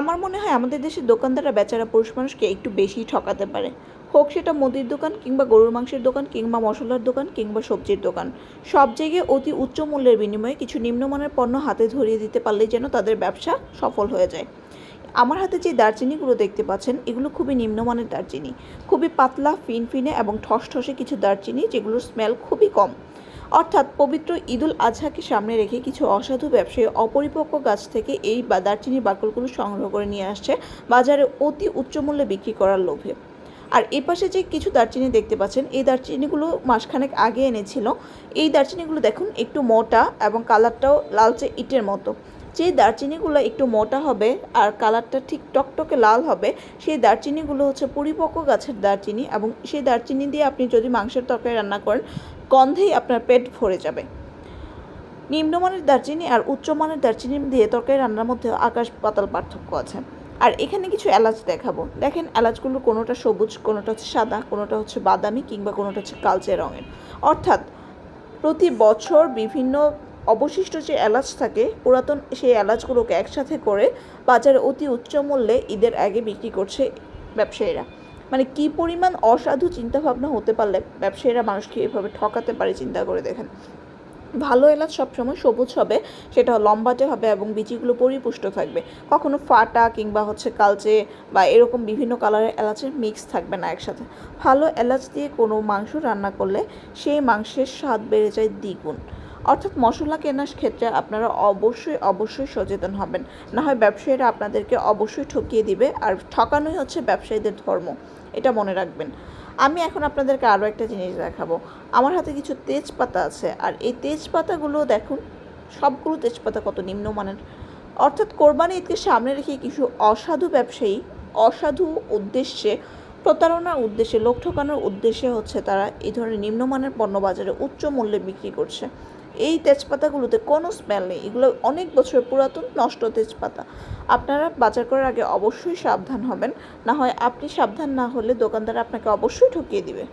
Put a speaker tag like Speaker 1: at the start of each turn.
Speaker 1: আমার মনে হয় আমাদের দেশের দোকানদাররা বেচারা পুরুষ মানুষকে একটু বেশিই ঠকাতে পারে। হোক সেটা মুদির দোকান কিংবা গরুর মাংসের দোকান কিংবা মশলার দোকান কিংবা সবজির দোকান। সব জায়গায় অতি উচ্চ মূল্যের বিনিময়ে কিছু নিম্নমানের পণ্য হাতে ধরিয়ে দিতে পারলেই যেন তাদের ব্যবসা সফল হয়ে যায়। আমার হাতে যে দারচিনিগুলো দেখতে পাচ্ছেন এগুলো খুবই নিম্নমানের দারচিনি। খুবই পাতলা, ফিনফিনে এবং ঠসঠসে কিছু দারচিনি, যেগুলোর স্মেল খুবই কম। অর্থাৎ পবিত্র ঈদুল আজহাকে সামনে রেখে কিছু অসাধু ব্যবসায়ী অপরিপক্ক গাছ থেকে এই দারচিনির বাকলগুলো সংগ্রহ করে নিয়ে আসছে বাজারে অতি উচ্চ মূল্যে বিক্রি করার লোভে। আর এ পাশে যে কিছু দারচিনি দেখতে পাচ্ছেন, এই দারচিনিগুলো মাসখানেক আগে এনেছিল। এই দারচিনিগুলো দেখুন একটু মোটা এবং কালারটাও লালচে ইটের মতো। যে দারচিনিগুলো একটু মোটা হবে আর কালারটা ঠিক টকটকে লাল হবে, সেই দারচিনিগুলো হচ্ছে পরিপক্ক গাছের দারচিনি, এবং সেই দারচিনি দিয়ে আপনি যদি মাংসের তরকারি রান্না করেন, গন্ধেই আপনার পেট ভরে যাবে। নিম্নমানের দারচিনি আর উচ্চমানের দারচিনি দিয়ে তরকারি রান্নার মধ্যে আকাশ পাতাল পার্থক্য আছে। আর এখানে কিছু এলাচ দেখাবো। দেখেন এলাচগুলো কোনোটা সবুজ, কোনোটা হচ্ছে সাদা, কোনোটা হচ্ছে বাদামি কিংবা কোনোটা হচ্ছে কালচে রঙের। অর্থাৎ প্রতি বছর বিভিন্ন অবশিষ্ট যে এলাচ থাকে, পুরাতন সেই এলাচগুলোকে একসাথে করে বাজারে অতি উচ্চ মূল্যে ঈদের আগে বিক্রি করছে ব্যবসায়ীরা। মানে কী পরিমাণ অসাধু চিন্তাভাবনা হতে পারলে ব্যবসায়ীরা মানুষকে এভাবে ঠকাতে পারে, চিন্তা করে দেখেন। ভালো এলাচ সবসময় সবুজ হবে, সেটা লম্বাটে হবে এবং বীজগুলো পরিপুষ্ট থাকবে। কখনো ফাটা কিংবা হচ্ছে কালচে বা এরকম বিভিন্ন কালারের এলাচের মিক্স থাকবে না একসাথে। ভালো এলাচ দিয়ে কোনো মাংস রান্না করলে সেই মাংসের স্বাদ বেড়ে যায় দ্বিগুণ। অর্থাৎ মশলা কেনার ক্ষেত্রে আপনারা অবশ্যই সচেতন হবেন, না হয় ব্যবসায়ীরা আপনাদেরকে অবশ্যই ঠকিয়ে দিবে, আর ঠকানোই হচ্ছে ব্যবসায়ীদের ধর্ম, এটা মনে রাখবেন। আমি এখন আপনাদেরকে আরও একটা জিনিস দেখাবো। আমার হাতে কিছু তেজপাতা আছে, আর এই তেজপাতাগুলো দেখুন, সবগুলো তেজপাতা কত নিম্নমানের। অর্থাৎ কোরবানি ঈদকে সামনে রেখে কিছু অসাধু ব্যবসায়ী অসাধু উদ্দেশ্যে, প্রতারণার উদ্দেশ্যে, লোক ঠকানোর উদ্দেশ্যে হচ্ছে তারা এই ধরনের নিম্নমানের পণ্য বাজারে উচ্চ মূল্যে বিক্রি করছে। এই তেজপাতাগুলোতে কোনো স্মেল নেই, এগুলো অনেক বছর পুরাতন নষ্ট তেজপাতা। আপনারা বাজার করার আগে অবশ্যই সাবধান হবেন, না হয় আপনি সাবধান না হলে দোকানদার আপনাকে অবশ্যই ঠকিয়ে দিবে।